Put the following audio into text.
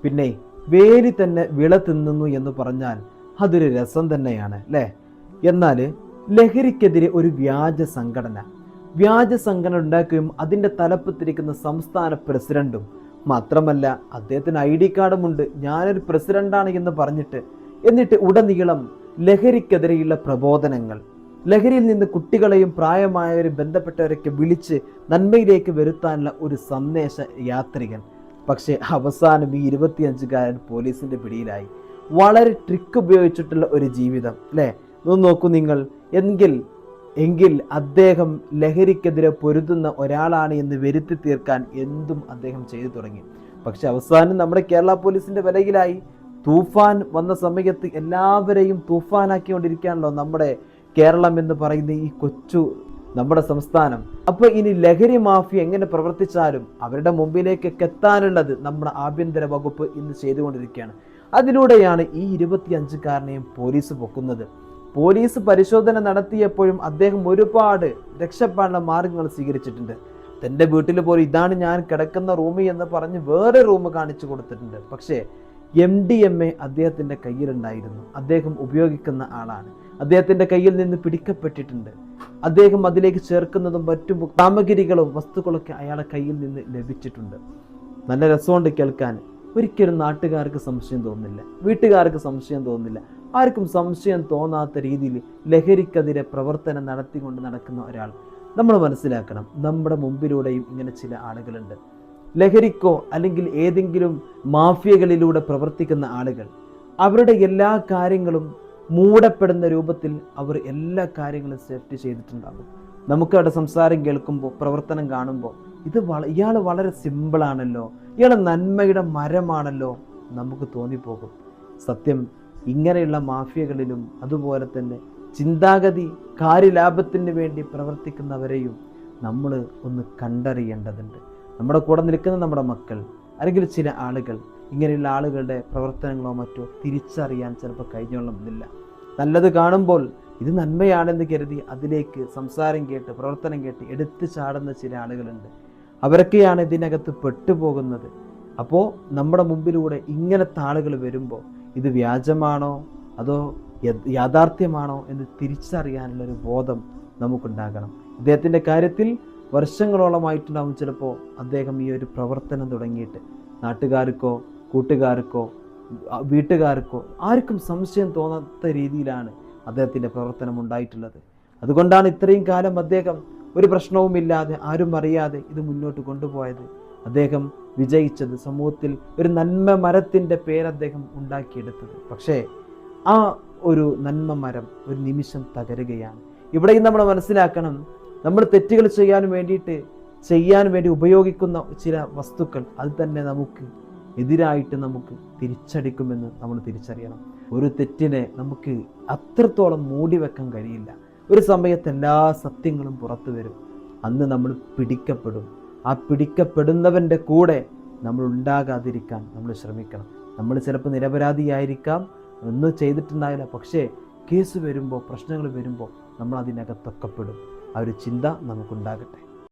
പിന്നെ വേലി തന്നെ വിള തിന്നുന്നു എന്ന് പറഞ്ഞാൽ അതൊരു രസം തന്നെയാണ് അല്ലേ? എന്നാൽ ലഹരിക്കെതിരെ ഒരു വ്യാജ സംഘടന ഉണ്ടാക്കുകയും അതിൻ്റെ തലപ്പത്തിരിക്കുന്ന സംസ്ഥാന പ്രസിഡന്റും, മാത്രമല്ല അദ്ദേഹത്തിന് ID കാർഡുമുണ്ട്, ഞാനൊരു പ്രസിഡന്റാണ് എന്ന് പറഞ്ഞിട്ട്, എന്നിട്ട് ഉടനീളം ലഹരിക്കെതിരെയുള്ള പ്രബോധനങ്ങൾ, ലഹരിയിൽ നിന്ന് കുട്ടികളെയും പ്രായമായവരും ബന്ധപ്പെട്ടവരൊക്കെ വിളിച്ച് നന്മയിലേക്ക് വരുത്താനുള്ള ഒരു സന്ദേശ യാത്രികൻ. പക്ഷേ അവസാനം ഈ 25-കാരൻ പോലീസിന്റെ പിടിയിലായി. വളരെ ട്രിക്ക് ഉപയോഗിച്ചിട്ടുള്ള ഒരു ജീവിതം അല്ലേ? നോക്കൂ നിങ്ങൾ. എങ്കിൽ അദ്ദേഹം ലഹരിക്കെതിരെ പൊരുതുന്ന ഒരാളാണ് എന്ന് വരുത്തി തീർക്കാൻ എന്തും അദ്ദേഹം ചെയ്തു തുടങ്ങി. പക്ഷെ അവസാനം നമ്മുടെ കേരള പോലീസിന്റെ വിലയിലായി. തൂഫാൻ വന്ന സമയത്ത് എല്ലാവരെയും തൂഫാനാക്കിക്കൊണ്ടിരിക്കുകയാണല്ലോ നമ്മുടെ കേരളം എന്ന് പറയുന്ന ഈ കൊച്ചു നമ്മുടെ സംസ്ഥാനം. അപ്പോൾ ഇനി ലഹരി മാഫിയ എങ്ങനെ പ്രവർത്തിച്ചാലും അവരുടെ മുമ്പിലേക്കൊക്കെ എത്താനുള്ളത് നമ്മുടെ ആഭ്യന്തര വകുപ്പ് ഇന്ന് ചെയ്തുകൊണ്ടിരിക്കുകയാണ്. അതിലൂടെയാണ് ഈ 25-കാരനെയും പോലീസ് പൊക്കുന്നത്. പോലീസ് പരിശോധന നടത്തിയപ്പോഴും അദ്ദേഹം ഒരുപാട് രക്ഷപ്പെടാനുള്ള മാർഗങ്ങൾ സ്വീകരിച്ചിട്ടുണ്ട്. തൻ്റെ വീട്ടിൽ പോലും ഇതാണ് ഞാൻ കിടക്കുന്ന റൂം എന്ന് പറഞ്ഞ് വേറെ റൂം കാണിച്ചു കൊടുത്തിട്ടുണ്ട്. പക്ഷേ MDMA അദ്ദേഹത്തിൻ്റെ കയ്യിലുണ്ടായിരുന്നു. അദ്ദേഹം ഉപയോഗിക്കുന്ന ആളാണ്. അദ്ദേഹത്തിൻ്റെ കയ്യിൽ നിന്ന് പിടിക്കപ്പെട്ടിട്ടുണ്ട്. അദ്ദേഹം അതിലേക്ക് ചേർക്കുന്നതും മറ്റു സാമഗ്രികളും വസ്തുക്കളൊക്കെ അയാളുടെ കയ്യിൽ നിന്ന് ലഭിച്ചിട്ടുണ്ട്. നല്ല രസമുണ്ട് കേൾക്കാൻ. ഒരിക്കലും നാട്ടുകാർക്ക് സംശയം തോന്നില്ല, വീട്ടുകാർക്ക് സംശയം തോന്നില്ല, ആർക്കും സംശയം തോന്നാത്ത രീതിയിൽ ലഹരിക്കെതിരെ പ്രവർത്തനം നടത്തിക്കൊണ്ട് നടക്കുന്ന ഒരാൾ. നമ്മൾ മനസ്സിലാക്കണം, നമ്മുടെ മുമ്പിലൂടെയും ഇങ്ങനെ ചില ആളുകളുണ്ട്. ലഹരിക്കോ അല്ലെങ്കിൽ ഏതെങ്കിലും മാഫിയകളിലൂടെ പ്രവർത്തിക്കുന്ന ആളുകൾ അവരുടെ എല്ലാ കാര്യങ്ങളും മൂടപ്പെടുന്ന രൂപത്തിൽ അവർ എല്ലാ കാര്യങ്ങളും സേഫ്റ്റി ചെയ്തിട്ടുണ്ടാകും. നമുക്ക് അവിടെ സംസാരം കേൾക്കുമ്പോൾ, പ്രവർത്തനം കാണുമ്പോൾ ഇയാൾ വളരെ സിമ്പിളാണല്ലോ, ഇയാൾ നന്മയുടെ മരമാണല്ലോ നമുക്ക് തോന്നിപ്പോകും. സത്യം, ഇങ്ങനെയുള്ള മാഫിയകളിലും അതുപോലെ തന്നെ ചിന്താഗതി കാര്യലാഭത്തിന് വേണ്ടി പ്രവർത്തിക്കുന്നവരെയും നമ്മൾ ഒന്ന് കണ്ടറിയേണ്ടതുണ്ട്. നമ്മുടെ കൂടെ നിൽക്കുന്ന നമ്മുടെ മക്കൾ അല്ലെങ്കിൽ ചില ആളുകൾ ഇങ്ങനെയുള്ള ആളുകളുടെ പ്രവർത്തനങ്ങളോ മറ്റോ തിരിച്ചറിയാൻ ചിലപ്പോൾ കഴിഞ്ഞോളുന്നില്ല. നല്ലത് കാണുമ്പോൾ ഇത് നന്മയാണെന്ന് കരുതി അതിലേക്ക് സംസാരം കേട്ട് പ്രവർത്തനം കേട്ട് എടുത്തു ചാടുന്ന ചില ആളുകളുണ്ട്. അവരൊക്കെയാണ് ഇതിനകത്ത് പെട്ടുപോകുന്നത്. അപ്പോൾ നമ്മുടെ മുമ്പിലൂടെ ഇങ്ങനത്തെ ആളുകൾ വരുമ്പോൾ ഇത് വ്യാജമാണോ അതോ യാഥാർത്ഥ്യമാണോ എന്ന് തിരിച്ചറിയാനുള്ളൊരു ബോധം നമുക്കുണ്ടാകണം. ഇദ്ദേഹത്തിൻ്റെ കാര്യത്തിൽ വർഷങ്ങളോളമായിട്ടുണ്ടാവും ചിലപ്പോൾ അദ്ദേഹം ഈ ഒരു പ്രവർത്തനം തുടങ്ങിയിട്ട്. നാട്ടുകാർക്കോ കൂട്ടുകാർക്കോ വീട്ടുകാർക്കോ ആർക്കും സംശയം തോന്നാത്ത രീതിയിലാണ് അദ്ദേഹത്തിൻ്റെ പ്രവർത്തനം ഉണ്ടായിട്ടുള്ളത്. അതുകൊണ്ടാണ് ഇത്രയും കാലം അദ്ദേഹം ഒരു പ്രശ്നവുമില്ലാതെ ആരും അറിയാതെ ഇത് മുന്നോട്ട് കൊണ്ടുപോയത്. അദ്ദേഹം വിജയിച്ചത്, സമൂഹത്തിൽ ഒരു നന്മ മരത്തിൻ്റെ പേര് അദ്ദേഹം ഉണ്ടാക്കിയെടുത്തത്. പക്ഷേ ആ ഒരു നന്മ മരം ഒരു നിമിഷം തകരുകയാണ്. ഇവിടെയും നമ്മൾ മനസ്സിലാക്കണം, നമ്മൾ തെറ്റുകൾ ചെയ്യാൻ വേണ്ടി ഉപയോഗിക്കുന്ന ചില വസ്തുക്കൾ അത് തന്നെ നമുക്ക് എതിരായിട്ട് നമുക്ക് തിരിച്ചടിക്കുമെന്ന് നമ്മൾ തിരിച്ചറിയണം. ഒരു തെറ്റിനെ നമുക്ക് അത്രത്തോളം മൂടി വെക്കാൻ കഴിയില്ല. ഒരു സമയത്ത് എല്ലാ സത്യങ്ങളും പുറത്തു വരും. അന്ന് നമ്മൾ പിടിക്കപ്പെടും. ആ പിടിക്കപ്പെടുന്നവൻ്റെ കൂടെ നമ്മൾ ഉണ്ടാകാതിരിക്കാൻ നമ്മൾ ശ്രമിക്കണം. നമ്മൾ ചിലപ്പോൾ നിരപരാധിയായിരിക്കാം, ഒന്നും ചെയ്തിട്ടുണ്ടാവില്ല, പക്ഷേ കേസ് വരുമ്പോൾ, പ്രശ്നങ്ങൾ വരുമ്പോൾ നമ്മൾ അതിനകത്തൊക്കെ പെടും. ആ ഒരു ചിന്ത നമുക്കുണ്ടാകട്ടെ.